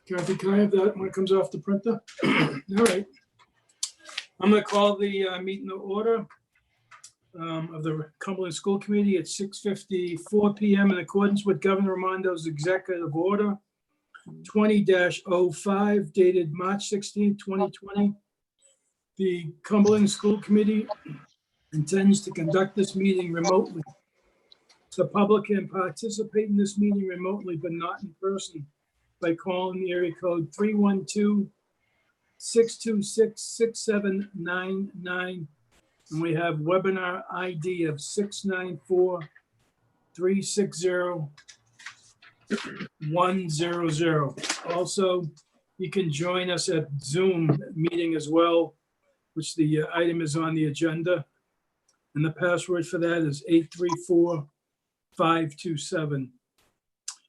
Kathy, can I have that when it comes off the printer? All right. I'm going to call the meeting to order of the Cumberland School Committee at 6:54 PM in accordance with Governor Ramondo's Executive Order 20-05 dated March 16, 2020. The Cumberland School Committee intends to conduct this meeting remotely. The public can participate in this meeting remotely, but not in person, by calling the area code 312-626-6799. And we have webinar ID of 694-360-100. Also, you can join us at Zoom meeting as well, which the item is on the agenda. And the password for that is 834527.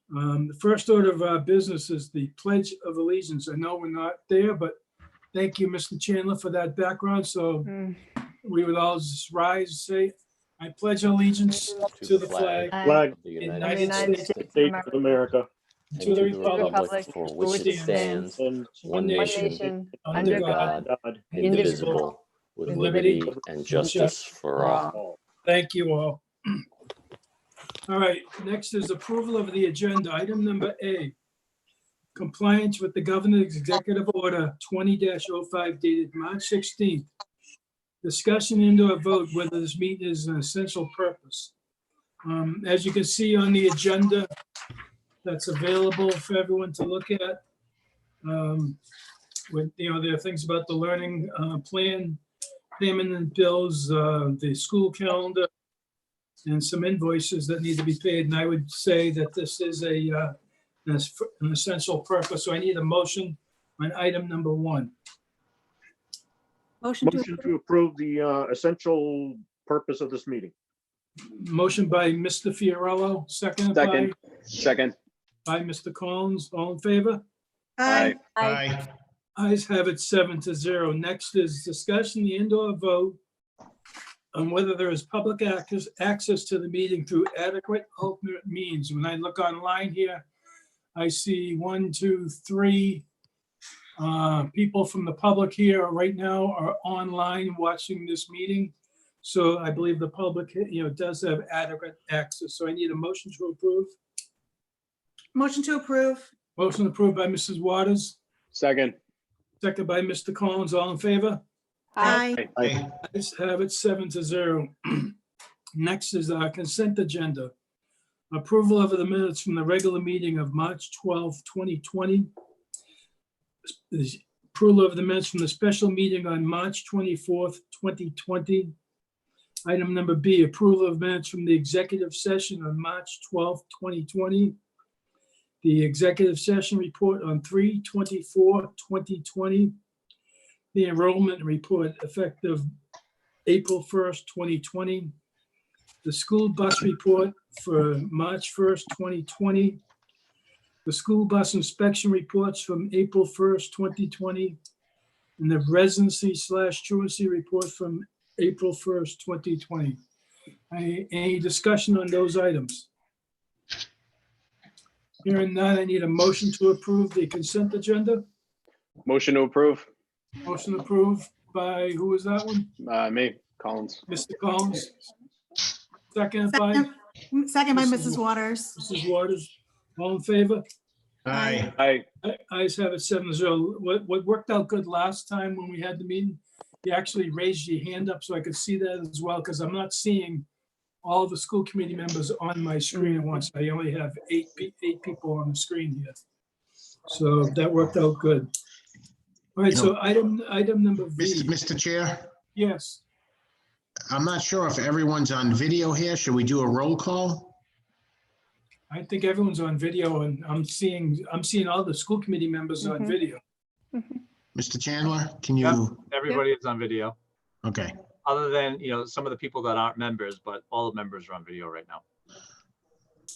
The first order of our business is the Pledge of Allegiance. I know we're not there, but thank you, Mr. Chandler, for that background. So we would all just rise and say, I pledge allegiance to the flag Flag of the United States of America, and to the republic for which it stands, and one nation, under under God, God, indivisible, with liberty and justice for all. Thank you all. All right, next is approval of the agenda. Item number A, compliance with the governor's executive order 20-05 dated March 16th. Discussion into a vote whether this meeting is an essential purpose. As you can see on the agenda that's available for everyone to look at, with, there are things about the learning plan, payment and bills, the school calendar, and some invoices that need to be paid. And I would say that this is an essential purpose. So I need a motion on item number 1. motion to approve the essential purpose of this meeting. Motion by Mr. Fiorello, second Second. by Mr. Collins. All in favor? Aye. Aye. Ayes have it 7-0. Next is discussion and/or vote on whether there is public access to the meeting through adequate alternate means. When I look online here, I see 1, 2, 3 people from the public here right now are online watching this meeting. So I believe the public, does have adequate access. So I need a motion to approve. Motion to approve. Motion approved by Mrs. Waters, Second. second by Mr. Collins. All in favor? Aye. Aye. Ayes have it 7-0. Next is our consent agenda. Approval of the minutes from the regular meeting of March 12, 2020. Approval of the minutes from the special meeting on March 24th, 2020. Item number B, approval of minutes from the executive session on March 12th, 2020. The executive session report on 3/24/2020. The enrollment report effective April 1st, 2020. The school bus report for March 1st, 2020. The school bus inspection reports from April 1st, 2020. And the residency/truancy report from April 1st, 2020. Any discussion on those items? Hearing none, I need a motion to approve the consent agenda. Motion to approve. Motion approved by, who was that one? Me, Collins. Mr. Collins. Second by Second by Mrs. Waters. Mrs. Waters. All in favor? Aye. Aye. Ayes have it 7-0. What worked out good last time when we had the meeting, you actually raised your hand up so I could see that as well, because I'm not seeing all the school committee members on my screen at once. I only have eight people on the screen here. So that worked out good. All right, so item number V. Mr. Chair, Yes, I'm not sure if everyone's on video here. Should we do a roll call? I think everyone's on video, and I'm seeing all the school committee members on video. Mr. Chandler, can you? Yep. Everybody is on video, Okay, other than, some of the people that aren't members, but all the members are on video right now.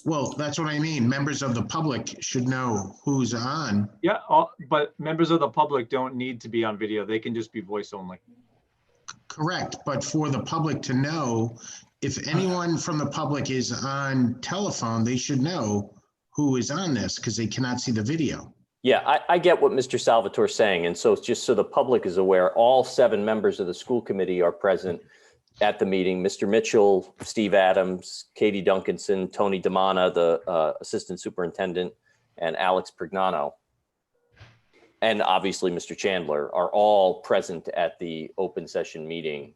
well, that's what I mean. Members of the public should know who's on. Yeah, but members of the public don't need to be on video. They can just be voice only. Correct, but for the public to know, if anyone from the public is on telephone, they should know who is on this because they cannot see the video. Yeah, I get what Mr. Salvatore's saying. And so just so the public is aware, all 7 members of the school committee are present at the meeting. Mr. Mitchell, Steve Adams, Katie Duncanson, Tony Damana, the assistant superintendent, and Alex Prignano, and obviously Mr. Chandler, are all present at the open session meeting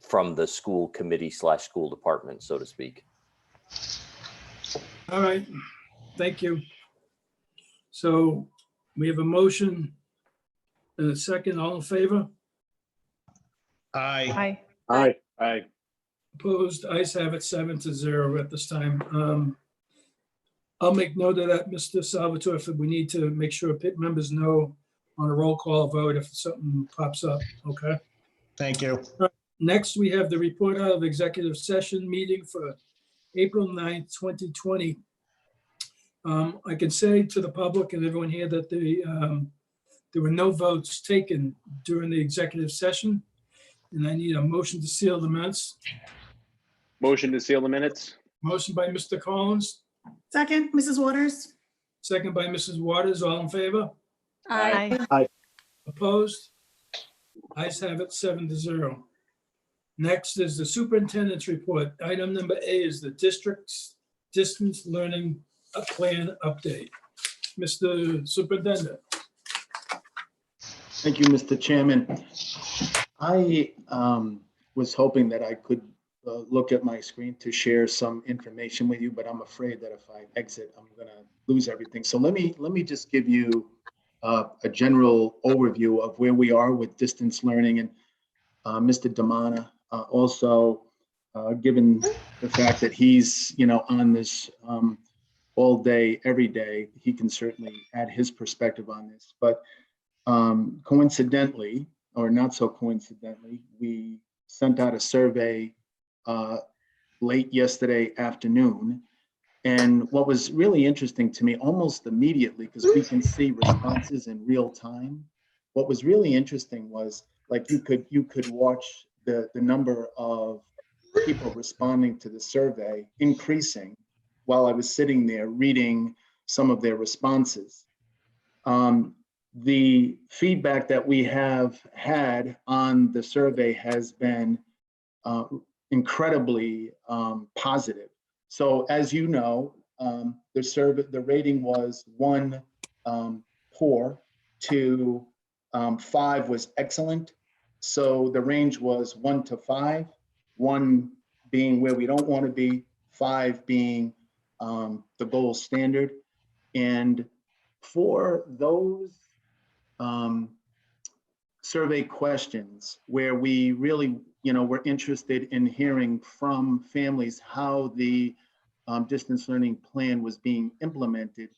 from the school committee / school department, so to speak. All right, thank you. So we have a motion and a second. All in favor? Aye. Aye. Aye. Opposed? Ayes have it 7-0 at this time. I'll make note of that, Mr. Salvatore, if we need to make sure PIT members know on a roll call vote if something pops up, okay? Thank you. Next, we have the report out of executive session meeting for April 9th, 2020. I can say to the public and everyone here that there were no votes taken during the executive session, and I need a motion to seal the minutes. Motion to seal the minutes. Motion by Mr. Collins, Second, Mrs. Waters? second by Mrs. Waters. All in favor? Aye. Opposed? Ayes have it 7-0. Next is the superintendent's report. Item number A is the district's distance learning plan update. Mr. Superintendent. Thank you, Mr. Chairman. I was hoping that I could look at my screen to share some information with you, but I'm afraid that if I exit, I'm going to lose everything. So let me just give you a general overview of where we are with distance learning. And Mr. Damana, also, given the fact that he's on this all day, every day, he can certainly add his perspective on this. But coincidentally, or not so coincidentally, we sent out a survey late yesterday afternoon. And what was really interesting to me, almost immediately, because we can see responses in real time, what was really interesting was, like, you could watch the number of people responding to the survey increasing while I was sitting there reading some of their responses. The feedback that we have had on the survey has been incredibly positive. So as you know, the rating was 1 poor to 5 was excellent. So the range was 1 to 5, 1 being where we don't want to be, 5 being the gold standard. And for those survey questions where we really, were interested in hearing from families how the distance learning plan was being implemented,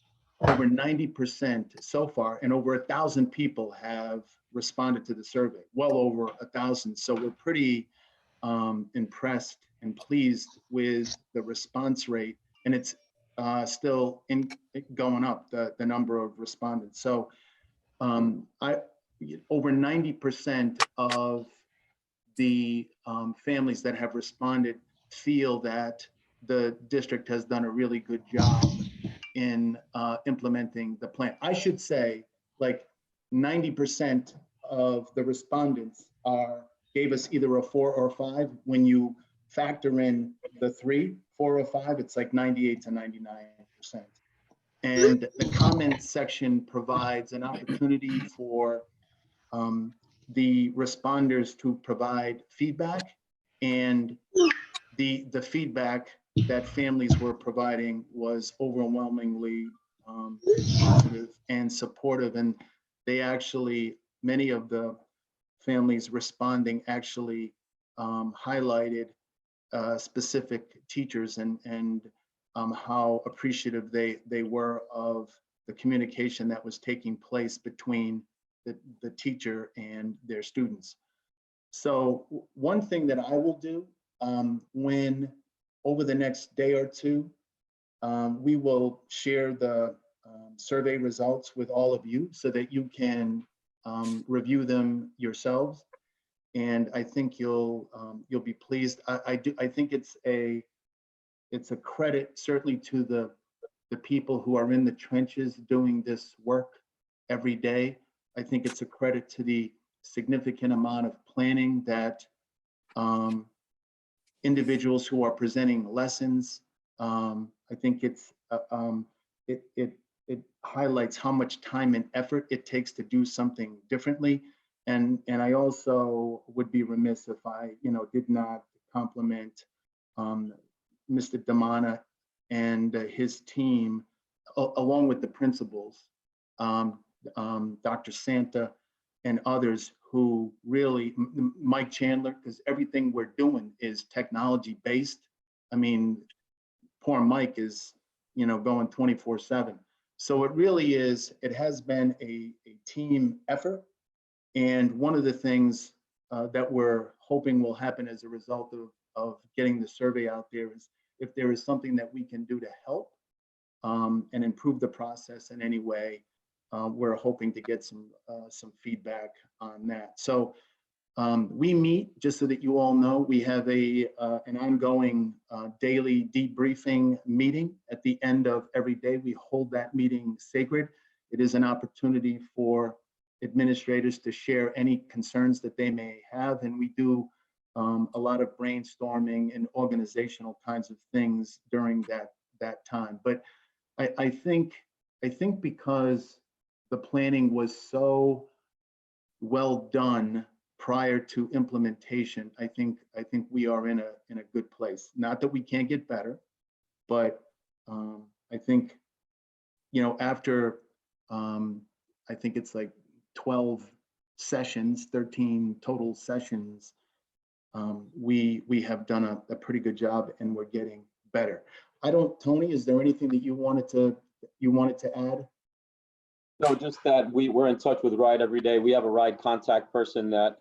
over 90% so far, and over 1,000 people have responded to the survey, well over 1,000. So we're pretty impressed and pleased with the response rate, and it's still going up, the number of respondents. So over 90% of the families that have responded feel that the district has done a really good job in implementing the plan. I should say, like, 90% of the respondents gave us either a 4 or 5. When you factor in the 3, 4 or 5, it's like 98 to 99%. And the comment section provides an opportunity for the responders to provide feedback, and the feedback that families were providing was overwhelmingly positive and supportive. And they actually, many of the families responding actually highlighted specific teachers and how appreciative they were of the communication that was taking place between the teacher and their students. So one thing that I will do when over the next day or two, we will share the survey results with all of you so that you can review them yourselves. And I think you'll be pleased. I think it's a credit certainly to the the people who are in the trenches doing this work every day. I think it's a credit to the significant amount of planning that individuals who are presenting lessons. I think it highlights how much time and effort it takes to do something differently. And I also would be remiss if I, did not compliment Mr. Damana and his team, along with the principals, Dr. Santa and others who really, Mike Chandler, because everything we're doing is technology based. I mean, poor Mike is, going 24/7. So it really is, it has been a team effort. And one of the things that we're hoping will happen as a result of getting the survey out there is if there is something that we can do to help and improve the process in any way, we're hoping to get some feedback on that. So we meet, just so that you all know, we have an ongoing daily debriefing meeting at the end of every day. We hold that meeting sacred. It is an opportunity for administrators to share any concerns that they may have, and we do a lot of brainstorming and organizational kinds of things during that time. But I think because the planning was so well done prior to implementation, I think we are in a good place. Not that we can't get better, but I think, after I think it's like 12 sessions, 13 total sessions, we have done a pretty good job, and we're getting better. Tony, is there anything that you wanted to add? No, just that we're in touch with RIDE every day. We have a RIDE contact person that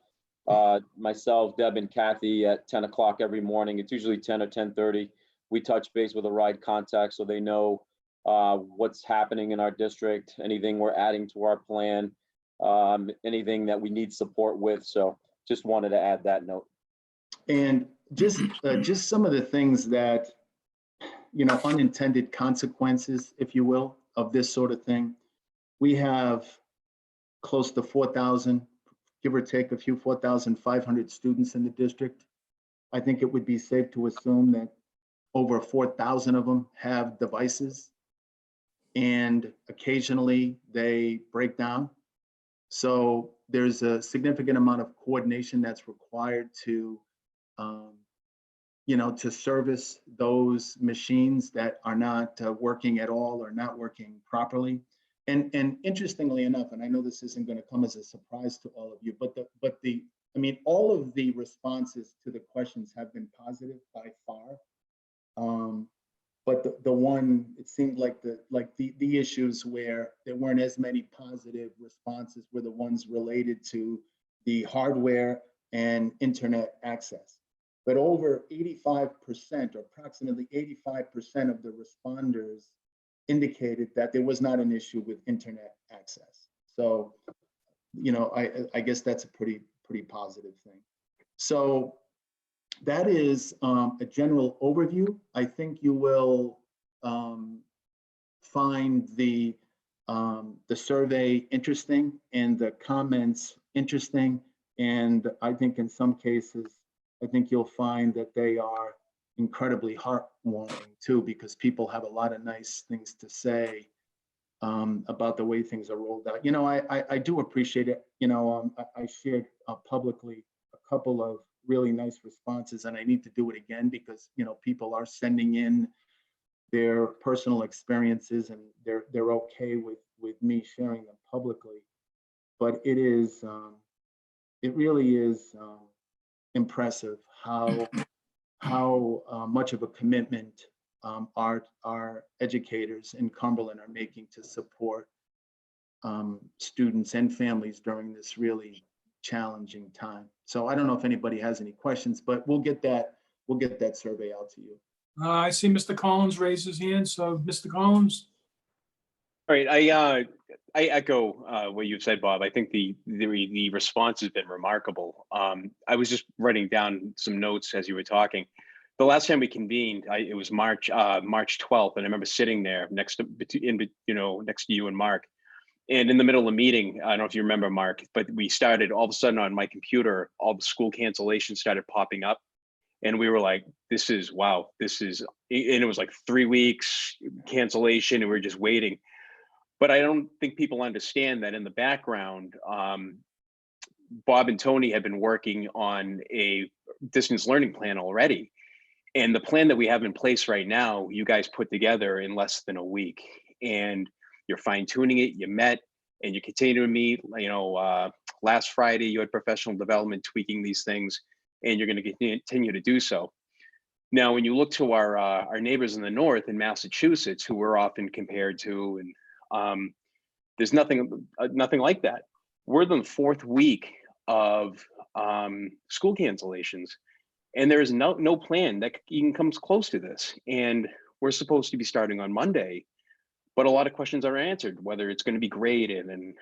myself, Deb, and Kathy at 10 o'clock every morning. It's usually 10 or 10:30. We touch base with a RIDE contact so they know what's happening in our district, anything we're adding to our plan, anything that we need support with. So just wanted to add that note. And just some of the things that, unintended consequences, if you will, of this sort of thing. We have close to 4,000, give or take a few, 4,500 students in the district. I think it would be safe to assume that over 4,000 of them have devices, and occasionally they break down. So there's a significant amount of coordination that's required to service those machines that are not working at all or not working properly. And interestingly enough, and I know this isn't going to come as a surprise to all of you, but all of the responses to the questions have been positive by far. But the one, it seemed like the issues where there weren't as many positive responses were the ones related to the hardware and internet access. But over 85%, or approximately 85% of the responders indicated that there was not an issue with internet access. So, I guess that's a pretty positive thing. So that is a general overview. I think you will find the survey interesting and the comments interesting. And I think in some cases, I think you'll find that they are incredibly heartwarming too, because people have a lot of nice things to say about the way things are rolled out. I do appreciate it. I shared publicly a couple of really nice responses, and I need to do it again because people are sending in their personal experiences, and they're okay with me sharing them publicly. But it really is impressive how much of a commitment our educators in Cumberland are making to support students and families during this really challenging time. So I don't know if anybody has any questions, but we'll get that survey out to you. I see Mr. Collins raise his hand. So Mr. Collins. All right, I echo what you've said, Bob. I think the response has been remarkable. I was just writing down some notes as you were talking. the last time we convened, it was March 12th, and I remember sitting there next to you and Mark. And in the middle of the meeting, I don't know if you remember, Mark, but we started all of a sudden on my computer, all the school cancellations started popping up. And we were like, wow, and it was like 3 weeks cancellation, and we were just waiting. But I don't think people understand that in the background, Bob and Tony have been working on a distance learning plan already. And the plan that we have in place right now, you guys put together in less than a week. And you're fine tuning it, you met, and you continue to meet. Last Friday, you had professional development tweaking these things, and you're going to continue to do so. Now, when you look to our neighbors in the north in Massachusetts, who we're often compared to, and there's nothing like that. We're the 4th week of school cancellations, and there is no plan that even comes close to this. And we're supposed to be starting on Monday, but a lot of questions are answered, whether it's going to be graded and,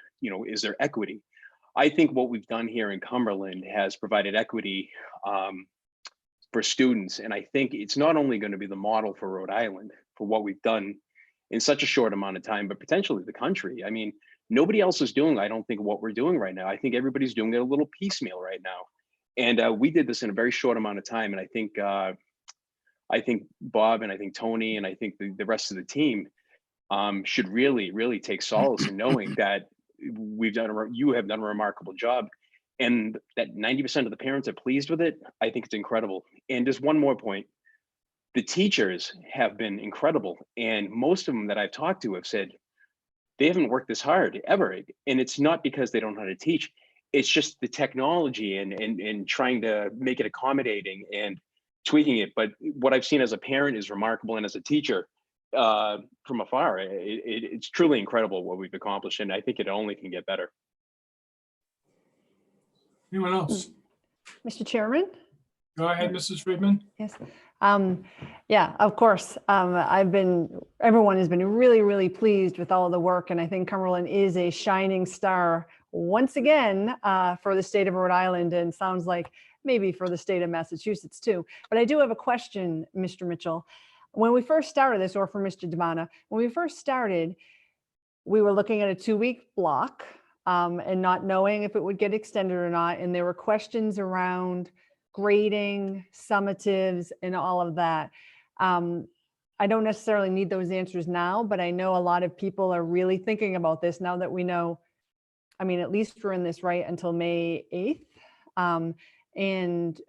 is there equity? I think what we've done here in Cumberland has provided equity for students. And I think it's not only going to be the model for Rhode Island for what we've done in such a short amount of time, but potentially the country. I mean, nobody else is doing, I don't think, what we're doing right now. I think everybody's doing it a little piecemeal right now. And we did this in a very short amount of time. And I think Bob and I think Tony and I think the rest of the team should really take solace in knowing that you have done a remarkable job, and that 90% of the parents are pleased with it. I think it's incredible. And just one more point, the teachers have been incredible. And most of them that I've talked to have said they haven't worked this hard ever. And it's not because they don't know how to teach. It's just the technology and trying to make it accommodating and tweaking it. But what I've seen as a parent is remarkable. And as a teacher, from afar, it's truly incredible what we've accomplished, and I think it only can get better. Anyone else? Mr. Chairman? Go ahead, Mrs. Friedman. Yes. Yeah, of course. Everyone has been really pleased with all the work, and I think Cumberland is a shining star once again for the state of Rhode Island, and sounds like maybe for the state of Massachusetts too. But I do have a question, Mr. Mitchell. When we first started this, or for Mr. Damana, when we first started, we were looking at a 2-week block and not knowing if it would get extended or not. And there were questions around grading, summatives, and all of that. I don't necessarily need those answers now, but I know a lot of people are really thinking about this now that we know, I mean, at least we're in this right until May 8th. And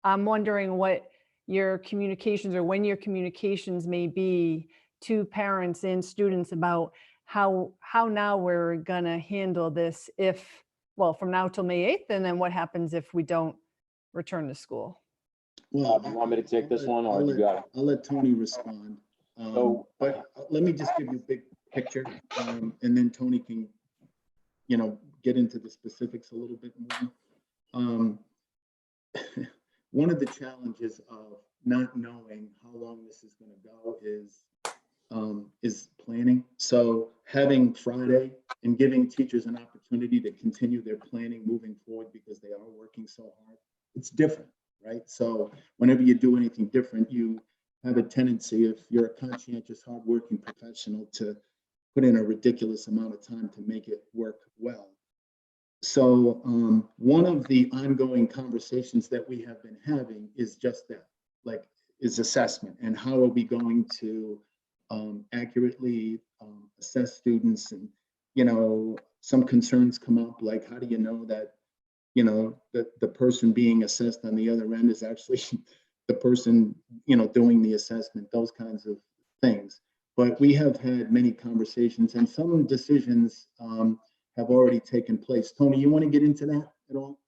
I'm wondering what your communications, or when your communications may be to parents and students about how now we're gonna handle this from now till May 8th, and then what happens if we don't return to school? Well, Do you want me to take this one, or you got it? I'll let Tony respond. But let me just give you a big picture, and then Tony can, get into the specifics a little bit more. One of the challenges of not knowing how long this is going to go is planning. So having Friday and giving teachers an opportunity to continue their planning moving forward, because they are working so hard, it's different, right? So whenever you do anything different, you have a tendency, if you're a conscientious, hardworking professional, to put in a ridiculous amount of time to make it work well. So one of the ongoing conversations that we have been having is just that, is assessment, and how are we going to accurately assess students. And, some concerns come up, like, how do you know that, the person being assessed on the other end is actually the person, doing the assessment, those kinds of things. But we have had many conversations, and some decisions have already taken place. Tony, you want to get into that at all?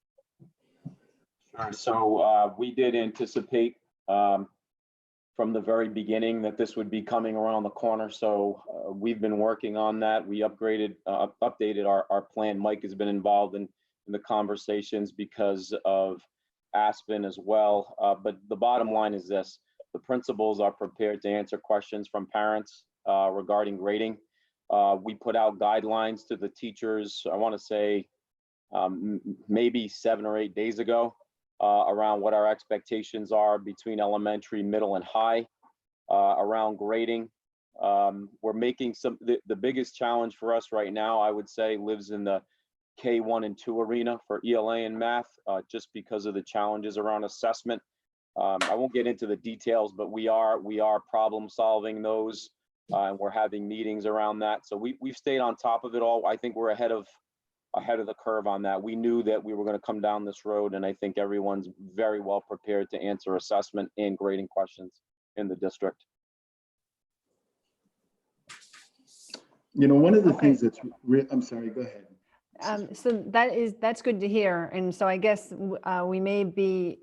Sure. So we did anticipate from the very beginning that this would be coming around the corner. So we've been working on that. We updated our plan. Mike has been involved in the conversations because of Aspen as well. But the bottom line is this: the principals are prepared to answer questions from parents regarding grading. We put out guidelines to the teachers, I want to say maybe 7 or 8 days ago. around what our expectations are between elementary, middle, and high, around grading. We're making the biggest challenge for us right now, I would say, lives in the K1 and 2 arena for ELA and math, just because of the challenges around assessment. I won't get into the details, but we are problem solving those, and we're having meetings around that. So we've stayed on top of it all. I think we're ahead of the curve on that. We knew that we were going to come down this road, and I think everyone's very well prepared to answer assessment and grading questions in the district. You know, one of the Okay. things that's, I'm sorry, go ahead. So that's good to hear. And so I guess we may be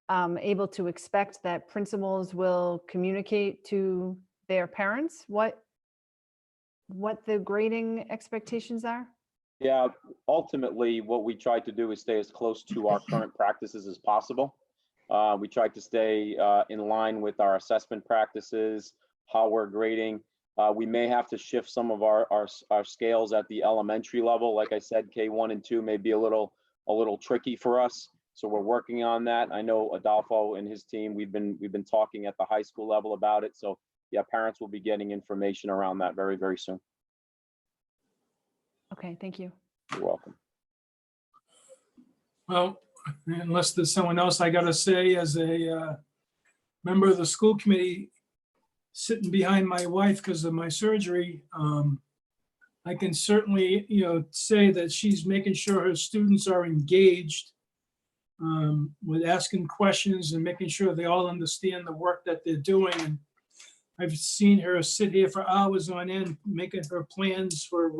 able to expect that principals will communicate to their parents what the grading expectations are? Yeah, ultimately, what we tried to do is stay as close to our current practices as possible. We tried to stay in line with our assessment practices, how we're grading. We may have to shift some of our scales at the elementary level. Like I said, K1 and 2 may be a little tricky for us. So we're working on that. I know Adolfo and his team, we've been talking at the high school level about it. So yeah, parents will be getting information around that very, very soon. Okay, thank you. You're welcome. Well, unless there's someone else, I gotta say, as a member of the school committee, sitting behind my wife because of my surgery, I can certainly, say that she's making sure her students are engaged with asking questions and making sure they all understand the work that they're doing. And I've seen her sit here for hours on end, making her plans for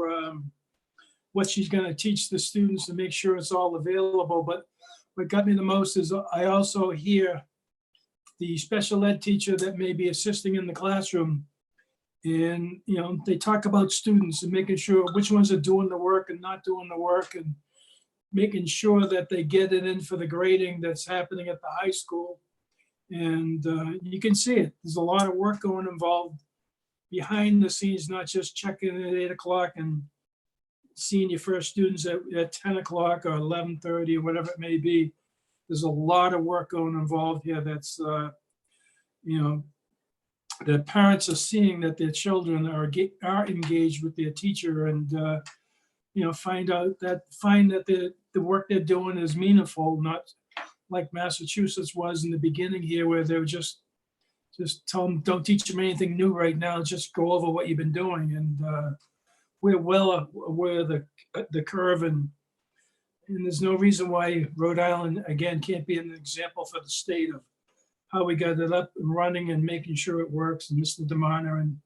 what she's going to teach the students to make sure it's all available. But what got me the most is I also hear the special ed teacher that may be assisting in the classroom. And, they talk about students and making sure which ones are doing the work and not doing the work, and making sure that they get it in for the grading that's happening at the high school. And you can see it. There's a lot of work going involved behind the scenes, not just checking at 8 o'clock and seeing your first students at 10 o'clock or 11:30 or whatever it may be. There's a lot of work going involved here that's, the parents are seeing that their children are engaged with their teacher, and, find that the work they're doing is meaningful, not like Massachusetts was in the beginning here, where they were just tell them, don't teach them anything new right now, just go over what you've been doing. And we're well aware of the curve, and there's no reason why Rhode Island, again, can't be an example for the state of how we got it up and running and making sure it works. And Mr. DeMonter and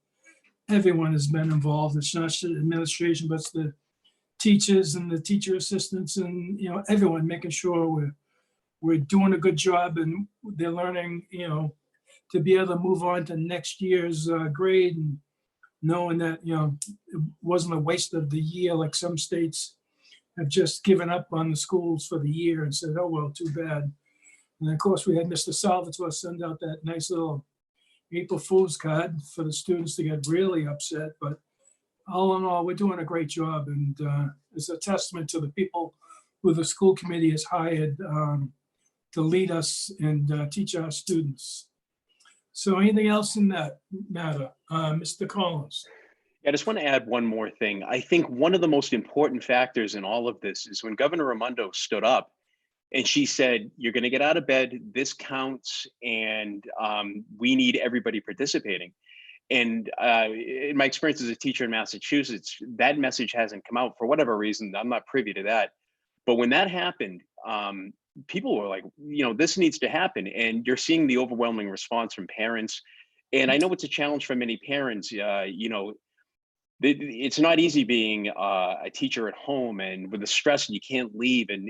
everyone has been involved. It's not just the administration, but it's the teachers and the teacher assistants and, everyone making sure we're doing a good job, and they're learning, to be able to move on to next year's grade, and knowing that, it wasn't a waste of the year, like some states have just given up on the schools for the year and said, oh, well, too bad. And of course, we had Mr. Salvatore send out that nice little April Fool's card for the students to get really upset. But all in all, we're doing a great job. And it's a testament to the people who the school committee has hired to lead us and teach our students. So anything else in that matter? Mr. Collins? I just want to add one more thing. I think one of the most important factors in all of this is when Governor Raimondo stood up and she said, you're going to get out of bed, this counts, and we need everybody participating. And in my experience as a teacher in Massachusetts, that message hasn't come out for whatever reason. I'm not privy to that. But when that happened, people were like, this needs to happen. And you're seeing the overwhelming response from parents. And I know it's a challenge for many parents. It's not easy being a teacher at home and with the stress, and you can't leave. And,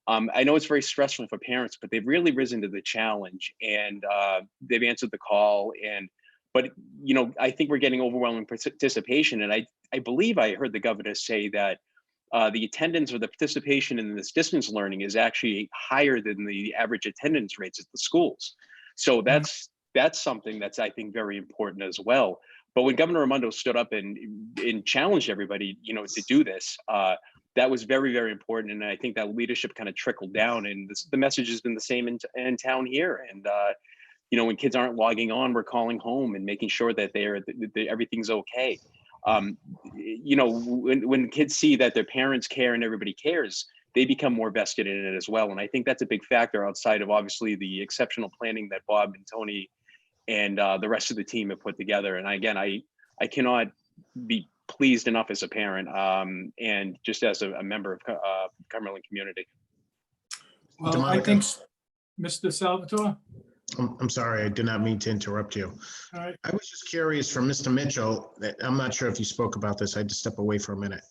I know it's very stressful for parents, but they've really risen to the challenge, and they've answered the call. But I think we're getting overwhelming participation. And I believe I heard the governor say that the attendance or the participation in this distance learning is actually higher than the average attendance rates at the schools. So that's something that's, I think, very important as well. But when Governor Raimondo stood up and challenged everybody, to do this, that was very, very important. And I think that leadership kind of trickled down, and the message has been the same in town here. And, you know, when kids aren't logging on, we're calling home and making sure that everything's okay. You know, when kids see that their parents care and everybody cares, they become more vested in it as well. And I think that's a big factor outside of obviously the exceptional planning that Bob and Tony and the rest of the team have put together. And again, I cannot be pleased enough as a parent and just as a member of Cumberland community. Well, I think, Mr. Salvatore? I'm sorry, I did not mean to interrupt you. All right. I was just curious from Mr. Mitchell, that I'm not sure if you spoke about this, I had to step away for a minute.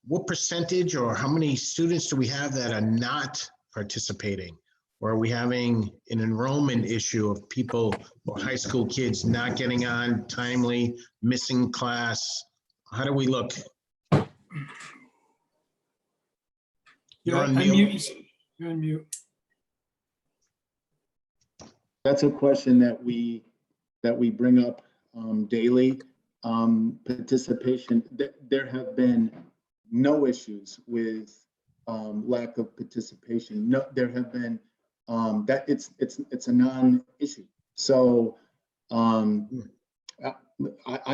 What percentage or how many students do we have that are not participating? Or are we having an enrollment issue of people or high school kids not getting on timely, missing class? How do we look? You're on mute. You're on mute. That's a question that we bring up daily. Participation, there have been no issues with lack of participation. No, there have been that it's a non-issue. So I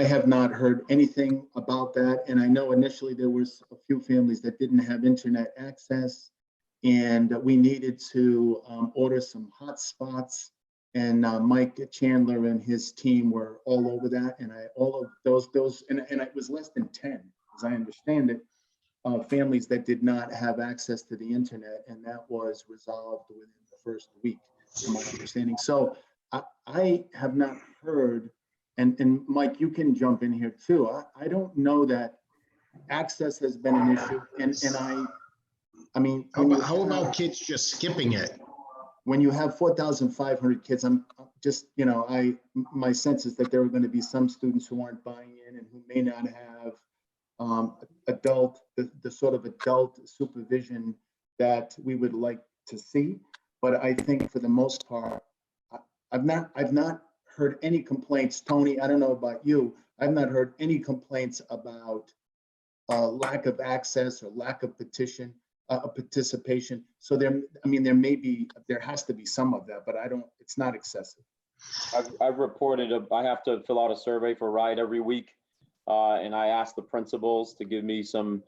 have not heard anything about that. And I know initially there was a few families that didn't have internet access, and we needed to order some hotspots. And Mike Chandler and his team were all over that. And all of those, and it was less than 10, as I understand it, families that did not have access to the internet, and that was resolved within the first week, from my understanding. So I have not heard, and Mike, you can jump in here too. I don't know that access has been an issue, and I mean, How about kids just skipping it? When you have 4,500 kids, I'm just, you know, my sense is that there are going to be some students who aren't buying in and who may not have the sort of adult supervision that we would like to see. But I think for the most part, I've not heard any complaints. Tony, I don't know about you. I've not heard any complaints about lack of access or lack of participation. So there has to be some of that, but it's not excessive. I've reported, I have to fill out a survey for RIDE every week. And I asked the principals to give me some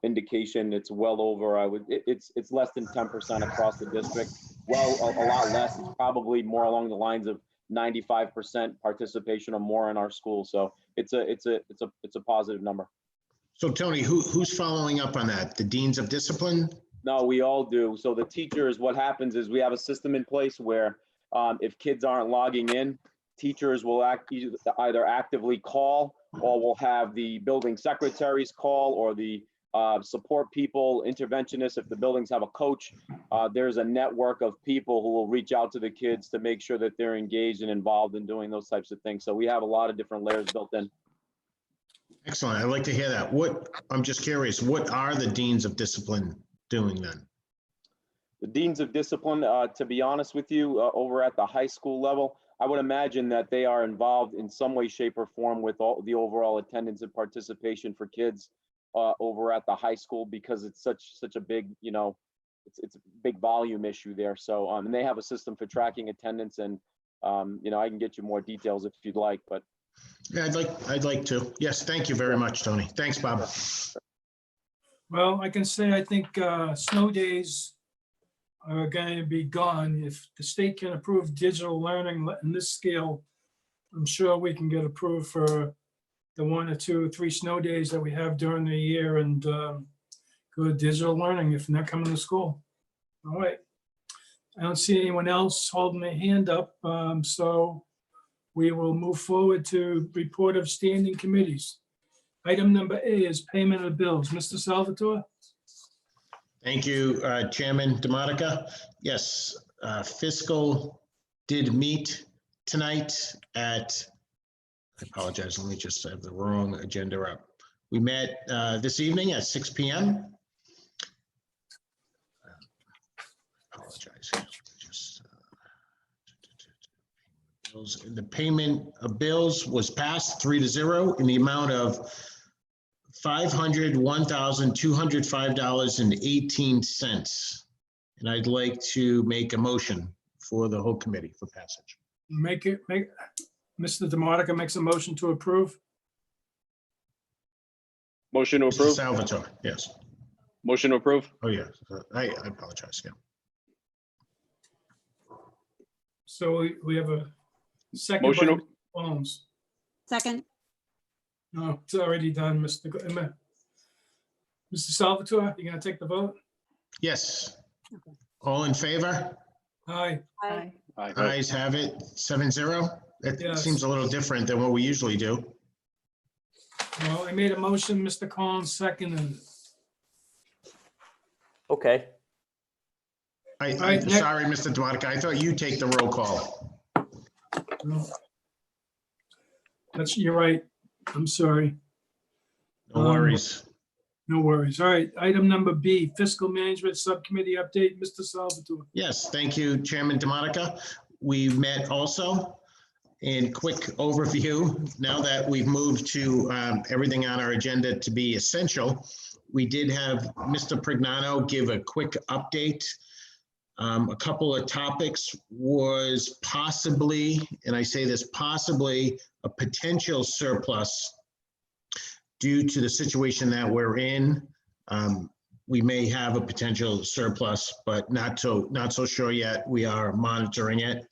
indication. It's well over, it's less than 10% across the district. Well, a lot less. It's probably more along the lines of 95% participation or more in our school. So it's a positive number. So Tony, who's following up on that? The deans of discipline? No, we all do. So the teachers, what happens is we have a system in place where if kids aren't logging in, teachers will either actively call, or we'll have the building secretaries call, or the support people, interventionists. If the buildings have a coach, there's a network of people who will reach out to the kids to make sure that they're engaged and involved in doing those types of things. So we have a lot of different layers built in. Excellent. I'd like to hear that. I'm just curious, what are the deans of discipline doing then? The deans of discipline, to be honest with you, over at the high school level, I would imagine that they are involved in some way, shape, or form with all the overall attendance and participation for kids over at the high school, because it's such a big, you know, it's a big volume issue there. So and they have a system for tracking attendance, and you know, I can get you more details if you'd like, but. Yeah, I'd like to. Yes, thank you very much, Tony. Thanks, Bob. Well, I can say I think snow days are going to be gone. If the state can approve digital learning in this scale, I'm sure we can get approved for the 1 or 2 or 3 snow days that we have during the year, and go to digital learning if they're not coming to school. All right. I don't see anyone else holding their hand up, so we will move forward to report of standing committees. Item number A is payment of bills. Mr. Salvatore? Thank you, Chairman DeMonica. Yes, fiscal did meet tonight at, I apologize, let me just have the wrong agenda up. We met this evening at 6 p.m. Apologize. Just the payment of bills was passed 3-0 in the amount of $501,205.18. And I'd like to make a motion for the whole committee for passage. Mr. DeMonica makes a motion to approve. Motion to Mr. approve. Salvatore, yes. Motion to approve. Oh, yeah, I apologize, yeah. So we have a second Motion by to- Holmes. Second. No, it's already done, Mr. Salvatore, you gonna take the vote? Yes. All in favor? Aye. Aye. Aye. Ayes have it, 7-0. That Yes. seems a little different than what we usually do. Well, I made a motion, Mr. Collins seconded. Okay. I'm right, next. sorry, Mr. DeMonica, I thought you'd take the roll call. No. You're right. I'm sorry. No worries. No worries. All right, item number B, fiscal management subcommittee update, Mr. Salvatore. Yes, thank you, Chairman DeMonica. We met also. In quick overview, now that we've moved to everything on our agenda to be essential, we did have Mr. Prignano give a quick update. A couple of topics was possibly, and I say this possibly, a potential surplus due to the situation that we're in. We may have a potential surplus, but not so sure yet. We are monitoring it.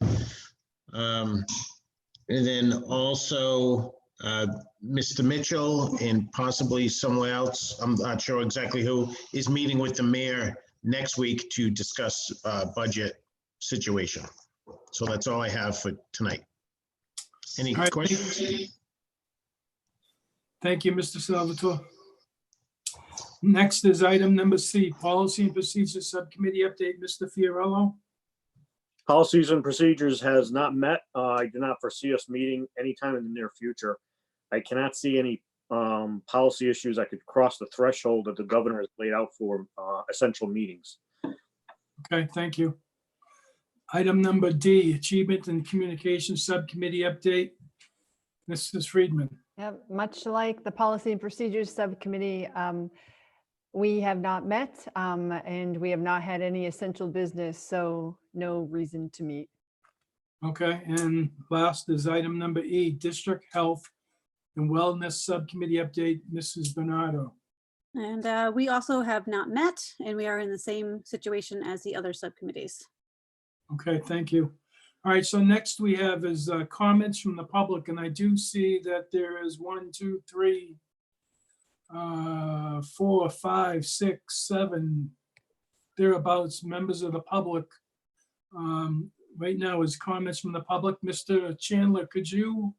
And then also Mr. Mitchell and possibly someone else, I'm not sure exactly who, is meeting with the mayor next week to discuss budget situation. So that's all I have for tonight. Any All right, questions? Thank you, Mr. Salvatore. Next is item number C, policy and procedures subcommittee update, Mr. Fiorello. Policies and procedures has not met. I do not foresee us meeting anytime in the near future. I cannot see any policy issues that could cross the threshold that the governor has laid out for essential meetings. Okay, thank you. Item number D, achievement and communication subcommittee update, Mrs. Friedman. Yeah, much like the Policy and Procedures Subcommittee, we have not met and we have not had any essential business, so no reason to meet. Okay, and last is item number E, district health and wellness subcommittee update, Mrs. Bernardo. And we also have not met, and we are in the same situation as the other subcommittees. Okay, thank you. All right, so next we have is comments from the public, and I do see that there is 1, 2, 3, 4, 5, 6, 7, thereabouts, members of the public. Right now is comments from the public. Mr. Chandler, could you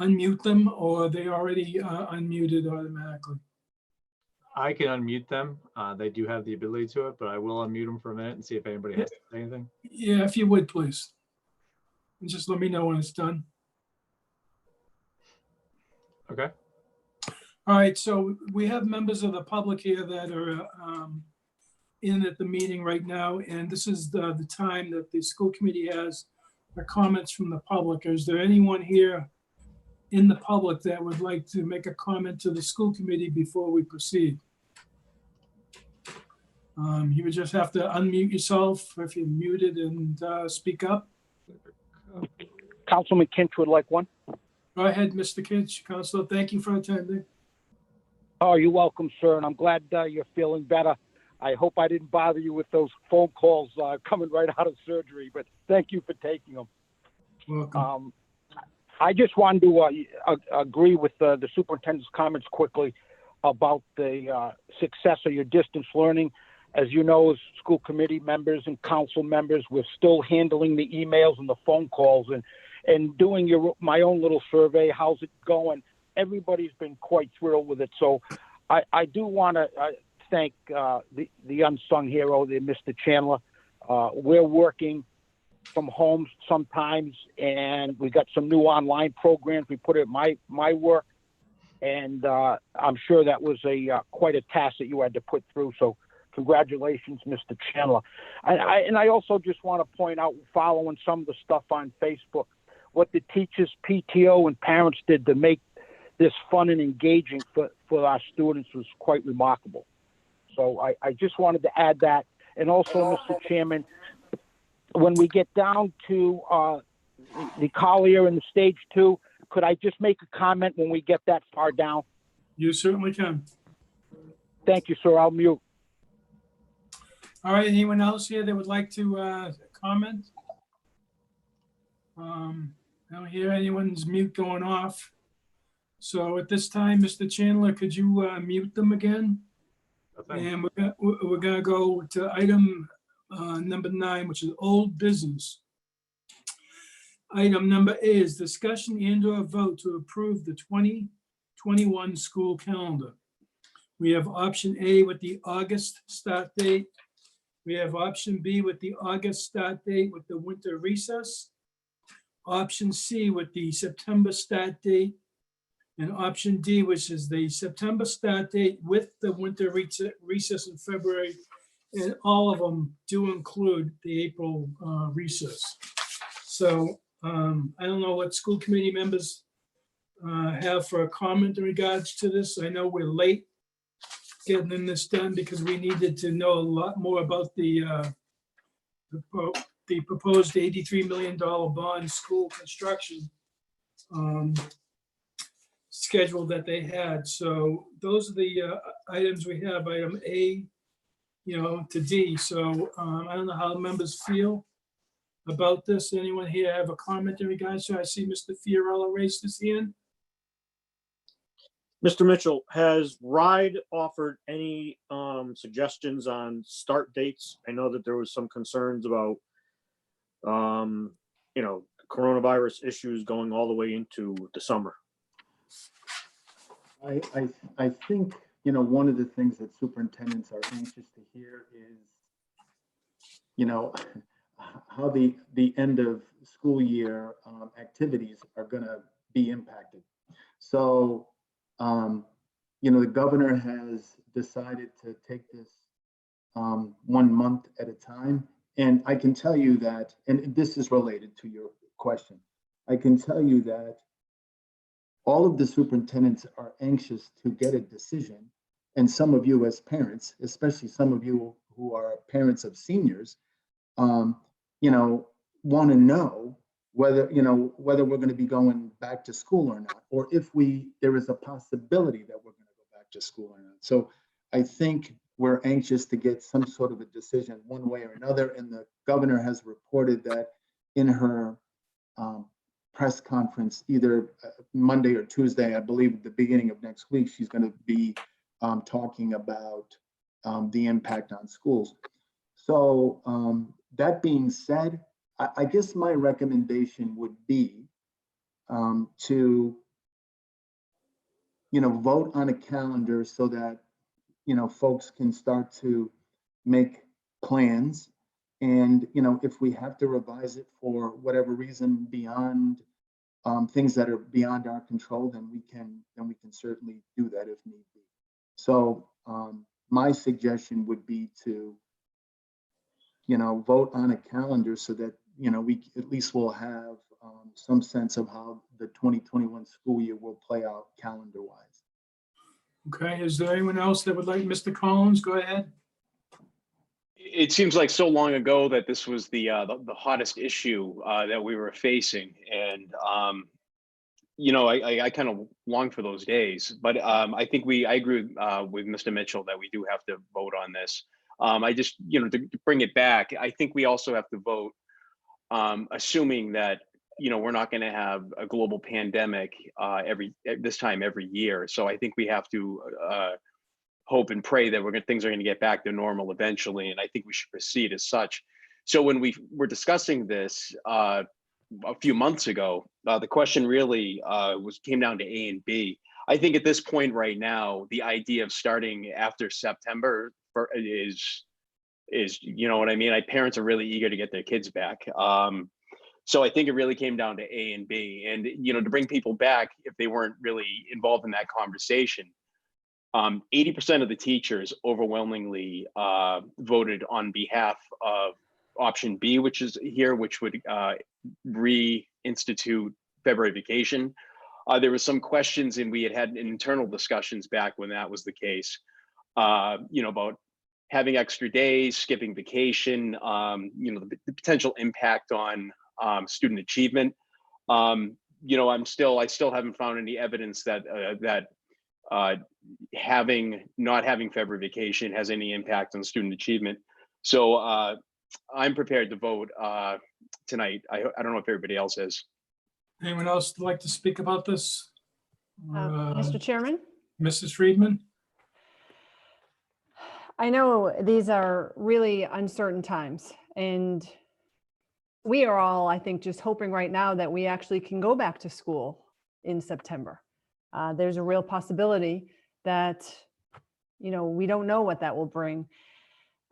unmute them, or are they already unmuted automatically? I can unmute them. They do have the ability to it, but I will unmute them for a minute and see if anybody has to say anything. Yeah, if you would, please. And just let me know when it's done. Okay. All right, so we have members of the public here that are in at the meeting right now, and this is the time that the school committee has for comments from the public. Is there anyone here in the public that would like to make a comment to the school committee before we proceed? You would just have to unmute yourself if you're muted and speak up. Councilman Kinch would like one. Go ahead, Mr. Kinch. Counselor, thank you for attending. Oh, you're welcome, sir, and I'm glad you're feeling better. I hope I didn't bother you with those phone calls coming right out of surgery, but thank you for taking them. Welcome. I just wanted to agree with the superintendent's comments quickly about the success of your distance learning. As you know, as school committee members and council members, we're still handling the emails and the phone calls and doing my own little survey. How's it going? Everybody's been quite thrilled with it. So I do want to thank the unsung hero, the Mr. Chandler. We're working from home sometimes, and we got some new online programs. We put it in my work, and I'm sure that was quite a task that you had to put through. So congratulations, Mr. Chandler. And I also just want to point out, following some of the stuff on Facebook, what the teachers, PTO, and parents did to make this fun and engaging for our students was quite remarkable. So I just wanted to add that. And also, Mr. Chairman, when we get down to the Collier and the stage 2, could I just make a comment when we get that far down? You certainly can. Thank you, sir. I'll mute. All right, anyone else here that would like to comment? I don't hear anyone's mute going off. So at this time, Mr. Chandler, could you mute them again? Okay. And we're gonna go to item number 9, which is old business. Item number A is discussion and/or vote to approve the 2021 school calendar. We have option A with the August start date. We have option B with the August start date with the winter recess. Option C with the September start date. And option D, which is the September start date with the winter recess in February. And all of them do include the April recess. So I don't know what school committee members have for a comment in regards to this. I know we're late getting this done because we needed to know a lot more about the proposed $83 million bond school construction schedule that they had. So those are the items we have, item A, to D. So I don't know how members feel about this. Anyone here have a comment in regards to? I see Mr. Fiorello raised his hand. Mr. Mitchell, has RIDE offered any suggestions on start dates? I know that there was some concerns about, coronavirus issues going all the way into the summer. I think, one of the things that superintendents are anxious to hear is, how the end of school year activities are going to be impacted. So, the governor has decided to take this 1 month at a time. And I can tell you that, and this is related to your question, I can tell you that all of the superintendents are anxious to get a decision. And some of you as parents, especially some of you who are parents of seniors, want to know whether we're going to be going back to school or not, or if there is a possibility that we're going to go back to school or not. So I think we're anxious to get some sort of a decision one way or another. And the governor has reported that in her press conference, either Monday or Tuesday, I believe at the beginning of next week, she's going to be talking about the impact on schools. So that being said, I guess my recommendation would be to, vote on a calendar so that, folks can start to make plans. And, if we have to revise it for whatever reason beyond things that are beyond our control, then we can certainly do that if need be. So my suggestion would be to, vote on a calendar so that, we at least will have some sense of how the 2021 school year will play out calendar wise. Okay, is there anyone else that would like? Mr. Collins, go ahead. It seems like so long ago that this was the hottest issue that we were facing, and I kind of long for those days. But I think I agree with Mr. Mitchell that we do have to vote on this. I just to bring it back, I think we also have to vote, assuming that we're not going to have a global pandemic this time every year. So I think we have to hope and pray that things are going to get back to normal eventually, and I think we should proceed as such. So when we were discussing this a few months ago, the question really came down to A and B. I think at this point right now, the idea of starting after September is what I mean. Parents are really eager to get their kids back. So I think it really came down to A and B, and to bring people back if they weren't really involved in that conversation. 80% of the teachers overwhelmingly voted on behalf of option B, which would reinstitute February vacation. There were some questions, and we had internal discussions back when that was the case, about having extra days, skipping vacation, the potential impact on student achievement. I still haven't found any evidence that not having February vacation has any impact on student achievement. So I'm prepared to vote tonight. I don't know if everybody else is. Anyone else like to speak about this? Mr. Chairman? Mrs. Friedman? I know these are really uncertain times, and we are all, I think, just hoping right now that we actually can go back to school in September. There's a real possibility that, we don't know what that will bring.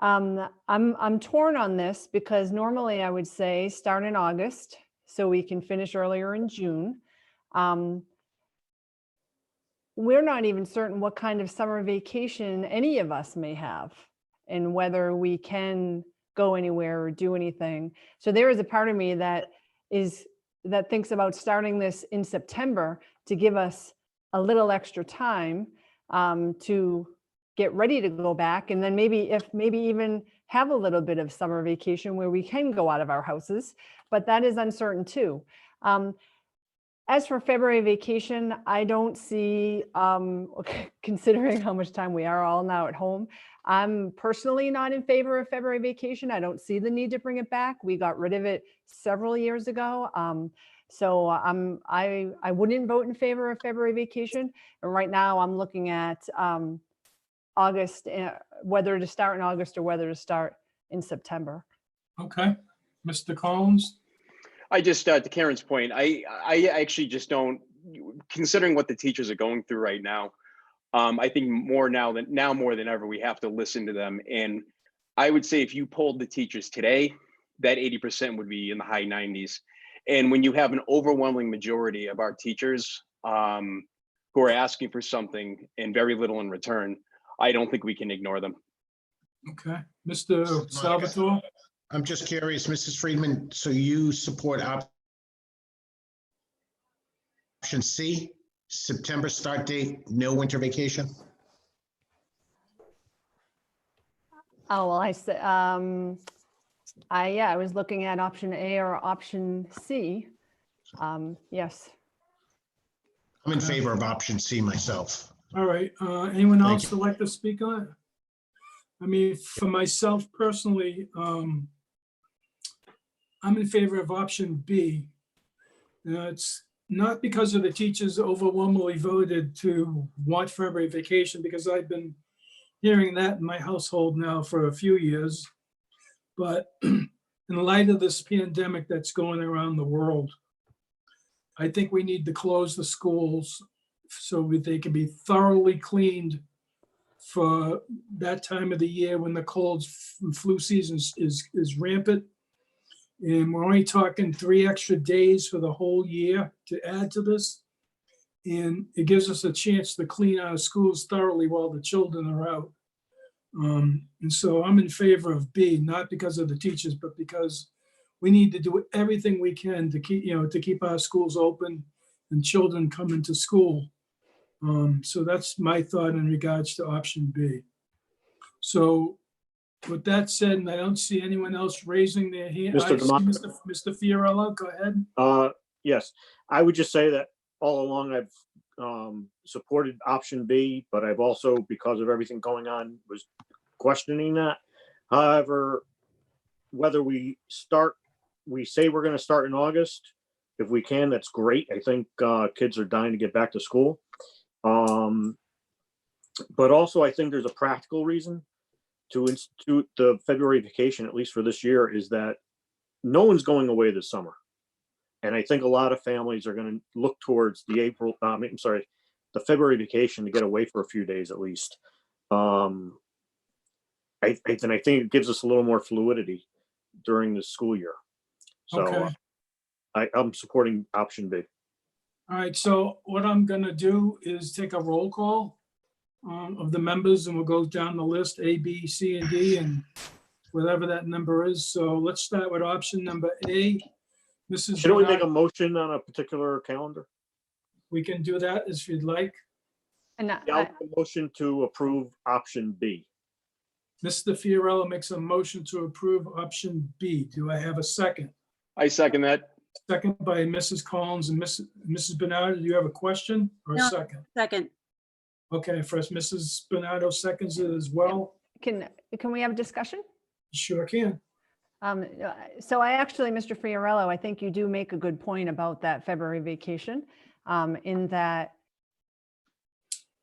I'm torn on this because normally I would say start in August so we can finish earlier in June. We're not even certain what kind of summer vacation any of us may have and whether we can go anywhere or do anything. So there is a part of me that thinks about starting this in September to give us a little extra time to get ready to go back. And then maybe even have a little bit of summer vacation where we can go out of our houses, but that is uncertain too. As for February vacation, I don't see, considering how much time we are all now at home, I'm personally not in favor of February vacation. I don't see the need to bring it back. We got rid of it several years ago. So I wouldn't vote in favor of February vacation. And right now I'm looking at August, whether to start in August or whether to start in September. Okay, Mr. Collins? I just, to Karen's point, I actually just don't, considering what the teachers are going through right now, I think more than ever, we have to listen to them. And I would say if you polled the teachers today, that 80% would be in the high 90s. And when you have an overwhelming majority of our teachers who are asking for something and very little in return, I don't think we can ignore them. Okay, Mr. Salvatore? I'm just curious, Mrs. Friedman, so you support option C, September start date, no winter vacation? Oh, well, I said, I was looking at option A or option C. Yes. I'm in favor of option C myself. All right, anyone Thank else would like to speak on it? I mean, for myself personally, I'm in favor of option B. It's not because of the teachers overwhelmingly voted to want February vacation, because I've been hearing that in my household now for a few years. But in light of this pandemic that's going around the world, I think we need to close the schools so that they can be thoroughly cleaned for that time of the year when the colds and flu season is rampant. And we're only talking 3 extra days for the whole year to add to this. And it gives us a chance to clean our schools thoroughly while the children are out. And so I'm in favor of B, not because of the teachers, but because we need to do everything we can to keep our schools open and children coming to school. So that's my thought in regards to option B. So with that said, and I don't see anyone else raising their hand. Mr. Mr. Fiorello, go ahead. Yes, I would just say that all along I've supported option B, but I've also, because of everything going on, was questioning that. However, whether we say we're going to start in August, if we can, that's great. I think kids are dying to get back to school. But also I think there's a practical reason to institute the February vacation, at least for this year, is that no one's going away this summer. And I think a lot of families are going to look towards the February vacation to get away for a few days at least. I think it gives us a little more fluidity during the school year. So Okay. I'm supporting option B. All right, so what I'm gonna do is take a roll call of the members, and we'll go down the list, A, B, C, and D, and whatever that number is. So let's start with option number A. Mrs. Should we make Bernard. a motion on a particular calendar? we can do that if you'd like. And Yeah, I'll make a motion to approve option B. Mr. Fiorello makes a motion to approve option B. Do I have a second? I second that. Second by Mrs. Collins and Mrs. Bernardo. Do you have a question or a No. second? Second. Okay, first Mrs. Bernardo seconds it as well. can we have a discussion? Sure can. So I actually, Mr. Fiorello, I think you do make a good point about that February vacation, in that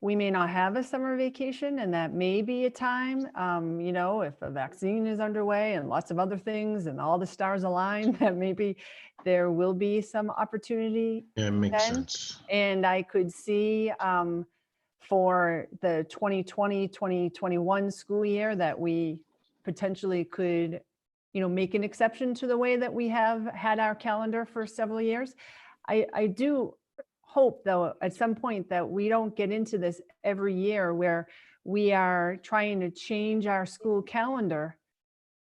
we may not have a summer vacation, and that may be a time, you know, if a vaccine is underway and lots of other things and all the stars align, that maybe there will be some opportunity. Yeah, it makes then. sense. And I could see for the 2020, 2021 school year that we potentially could, you know, make an exception to the way that we have had our calendar for several years. I do hope, though, at some point that we don't get into this every year where we are trying to change our school calendar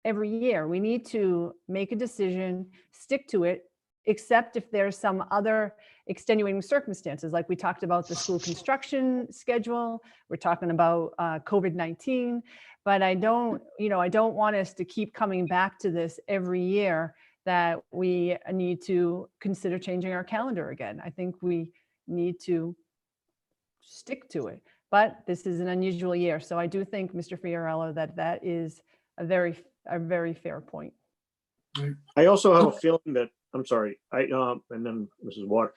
every year. We need to make a decision, stick to it, except if there's some other extenuating circumstances, like we talked about the school construction schedule, we're talking about COVID-19, but I don't want us to keep coming back to this every year, that we need to consider changing our calendar again. I think we need to stick to it, but this is an unusual year. So I do think, Mr. Fiorello, that is a very fair point. I also have a feeling that, I'm sorry, and then Mrs. Water.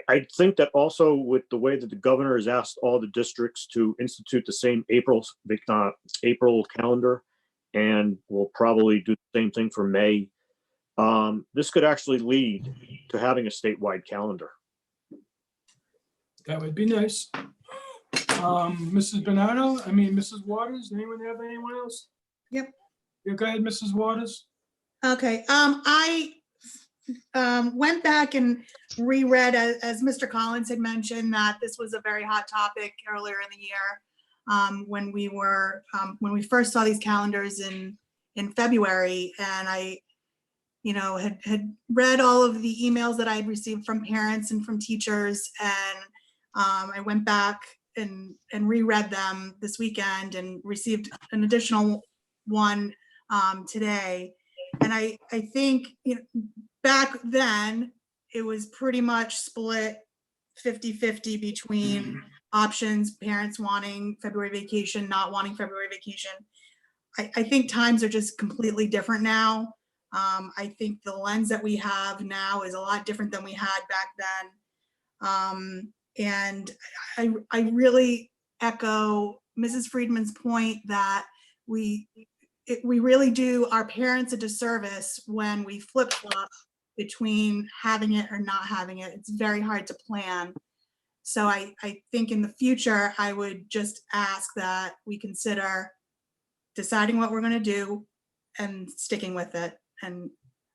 I think that also with the way that the governor has asked all the districts to institute the same April calendar, and will probably do the same thing for May, this could actually lead to having a statewide calendar. That would be nice. Mrs. Bernardo, Mrs. Waters, anyone have anyone else? Yep. You go ahead, Mrs. Waters. Okay, I went back and reread, as Mr. Collins had mentioned, that this was a very hot topic earlier in the year, when we first saw these calendars in February, and I, had read all of the emails that I had received from parents and from teachers, and I went back and reread them this weekend and received an additional one today. And I think, back then it was pretty much split 50-50 between options, parents wanting February vacation, not wanting February vacation. I think times are just completely different now. I think the lens that we have now is a lot different than we had back then. And I really echo Mrs. Friedman's point that we really do our parents a disservice when we flip-flop between having it or not having it. It's very hard to plan. So I think in the future, I would just ask that we consider deciding what we're going to do and sticking with it. And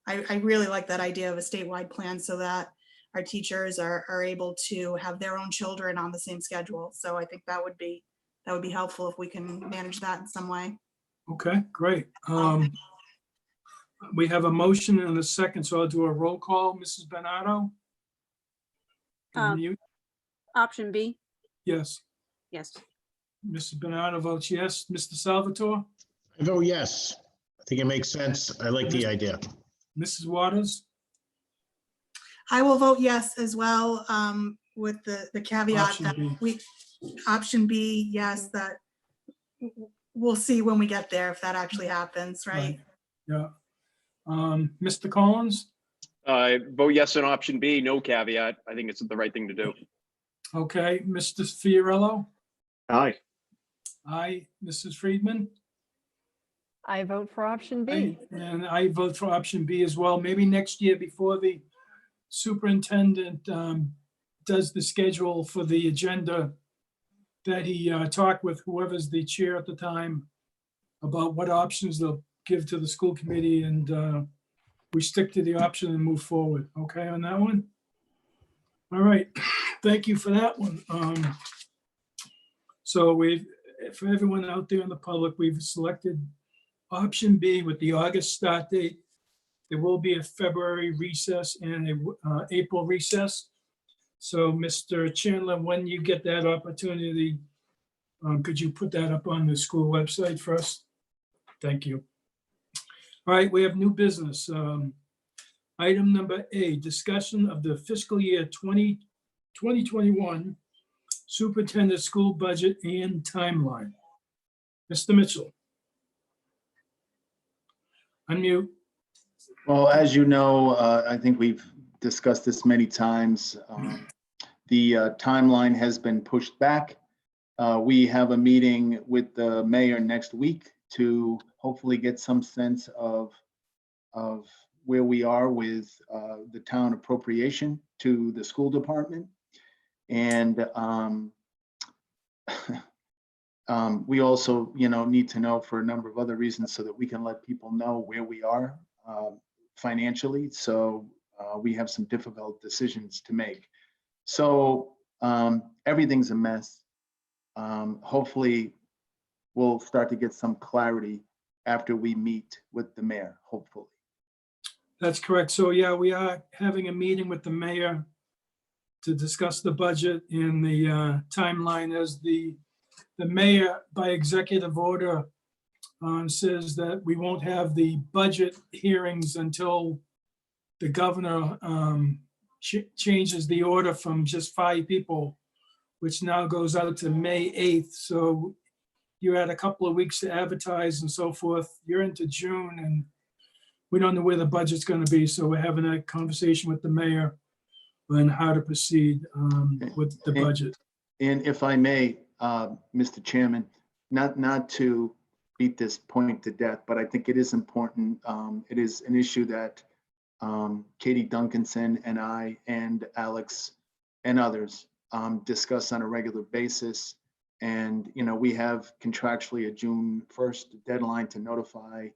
I really like that idea of a statewide plan, so that our teachers are able to have their own children on the same schedule. So I think that would be helpful if we can manage that in some way. Okay, great. We have a motion and a second, so I'll do a roll call. Mrs. Bernardo? Unmute. Option B. Yes. Yes. Mrs. Bernardo votes yes. Mr. Salvatore? I vote yes. I think it makes sense. I like the idea. Mrs. Waters? I will vote yes as well, with the caveat Option that B. option B, yes, that we'll see when we get there if that actually happens, right? Yeah. Mr. Collins? I vote yes on option B, no caveat. I think it's the right thing to do. Okay. Mr. Fiorello? Aye. Aye. Mrs. Friedman? I vote for option B. And I vote for option B as well. Maybe next year, before the superintendent does the schedule for the agenda, that he talk with whoever's the chair at the time about what options they'll give to the school committee, and we stick to the option and move forward. Okay on that one? All right. Thank you for that one. So for everyone out there in the public, we've selected option B with the August start date. There will be a February recess and a April recess. So, Mr. Chandler, when you get that opportunity, could you put that up on the school website for us? Thank you. All right, we have new business. Item number A, discussion of the fiscal year 2021 superintendent school budget and timeline. Mr. Mitchell. Unmute. Well, as you know, I think we've discussed this many times. The timeline has been pushed back. We have a meeting with the mayor next week to hopefully get some sense of where we are with the town appropriation to the school department. And we also, need to know for a number of other reasons so that we can let people know where we are financially. So we have some difficult decisions to make. So everything's a mess. Hopefully we'll start to get some clarity after we meet with the mayor, hopefully. That's correct. So yeah, we are having a meeting with the mayor to discuss the budget and the timeline, as the mayor by executive order says that we won't have the budget hearings until the governor changes the order from just 5 people, which now goes out to May 8th. So you had a couple of weeks to advertise and so forth. You're into June and we don't know where the budget's going to be. So we're having a conversation with the mayor on how to proceed with the budget. And if I may, Mr. Chairman, not to beat this point to death, but I think it is important. It is an issue that Katie Duncanson and I and Alex and others discuss on a regular basis. And, we have contractually a June 1st deadline to notify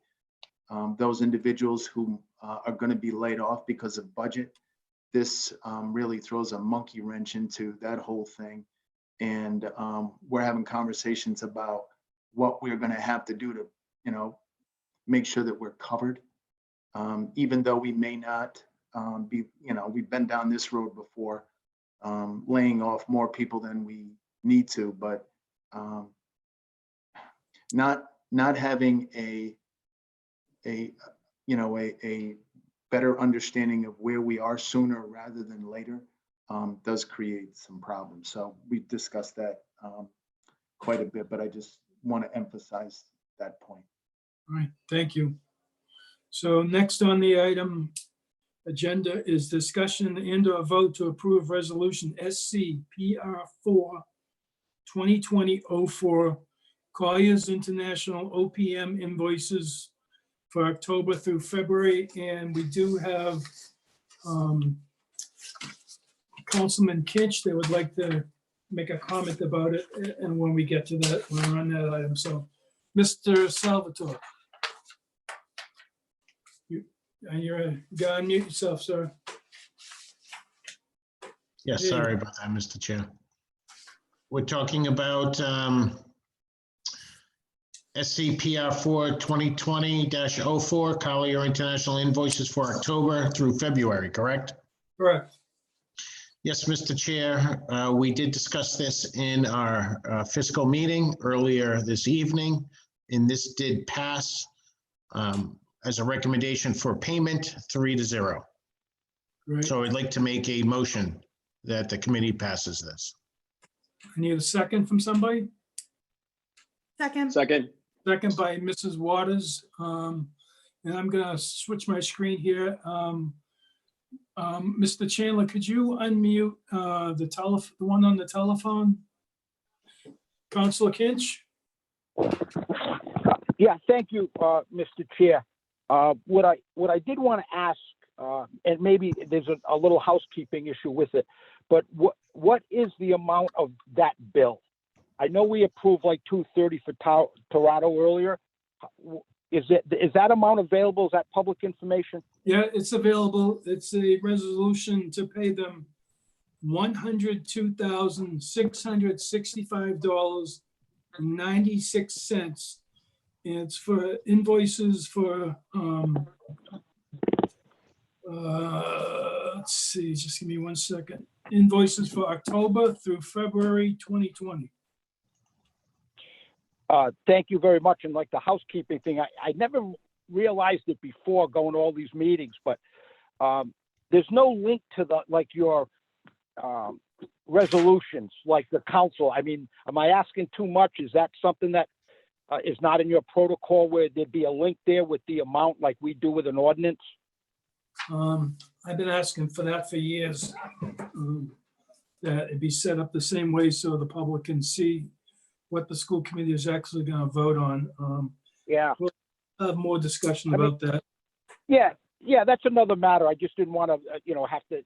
those individuals who are going to be laid off because of budget. This really throws a monkey wrench into that whole thing. And we're having conversations about what we're going to have to do to, make sure that we're covered. Even though we may not be, we've been down this road before, laying off more people than we need to, but not having a better understanding of where we are sooner rather than later does create some problems. So we've discussed that quite a bit, but I just want to emphasize that point. All right, thank you. So next on the item agenda is discussion and/or vote to approve resolution SCPR4 2020-04 Colliers International OPM invoices for October through February. And we do have Councilman Kinch that would like to make a comment about it. And when we get to that, we're on that item. So Mr. Salvatore. You gotta unmute yourself, sir. Yes, Hey. sorry about that, Mr. Chair. We're talking about SCPR 4 2020-04 Collier International invoices for October through February, correct? Correct. Yes, Mr. Chair, we did discuss this in our fiscal meeting earlier this evening, and this did pass as a recommendation for payment 3-0. Great. So I'd like to make a motion that the committee passes this. I need a second from somebody. Second. Second. Second by Mrs. Waters. And I'm gonna switch my screen here. Mr. Chandler, could you unmute the one on the telephone? Councilor Kinch? Yeah, thank you, Mr. Chair. What I did want to ask, and maybe there's a little housekeeping issue with it, but what is the amount of that bill? I know we approved like $230 for Toronto earlier. Is that amount available? Is that public information? Yeah, it's available. It's a resolution to pay them $102,665.96. And it's for invoices for, let's see, just give me 1 second. invoices for October through February 2020. Thank you very much. And like the housekeeping thing, I never realized it before going to all these meetings, but there's no link to your resolutions, like the council. I mean, am I asking too much? Is that something that is not in your protocol where there'd be a link there with the amount like we do with an ordinance? I've been asking for that for years. That it be set up the same way so the public can see what the school committee is actually going to vote on. Yeah. We'll have more discussion about that. Yeah, that's another matter. I just didn't want to, have to,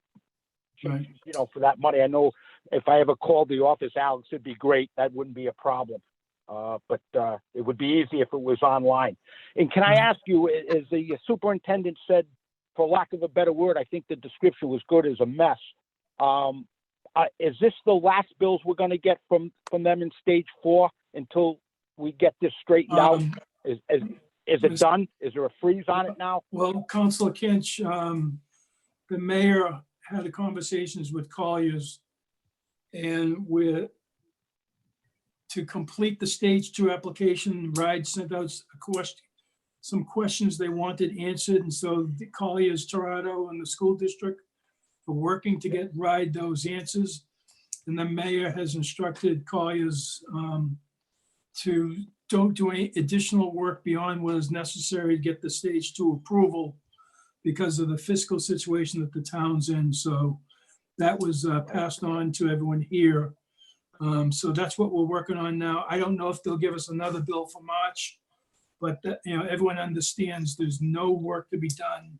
Right. for that money. I know if I ever called the office, Alex, it'd be great. That wouldn't be a problem. But it would be easy if it was online. And can I ask you, as the superintendent said, for lack of a better word, I think the description was good, as a mess. Is this the last bills we're going to get from them in stage 4 until we get this straightened out? Is it done? Is there a freeze on it now? Well, Councilor Kinch, the mayor had conversations with Colliers, and to complete the stage 2 application, RIDE sent out some questions they wanted answered. And so the Colliers, Toronto, and the school district are working to get RIDE those answers. And the mayor has instructed Colliers to don't do any additional work beyond what is necessary to get the stage 2 approval because of the fiscal situation that the town's in. So that was passed on to everyone here. So that's what we're working on now. I don't know if they'll give us another bill for March, but everyone understands there's no work to be done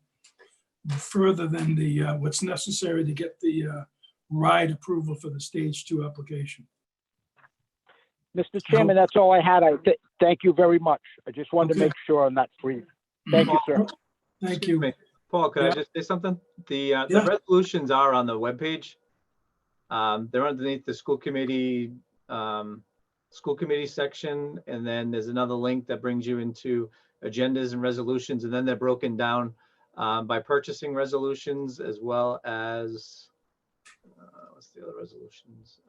further than what's necessary to get the RIDE approval for the stage 2 application. Mr. Chairman, that's all I had. Thank you very much. I just wanted to make sure I'm not free. Thank you, sir. Thank you. Paul, could I just say something? The resolutions are on the webpage. They're underneath the school committee section, and then there's another link that brings you into agendas and resolutions, and then they're broken down by purchasing resolutions, as well as what's the other resolutions?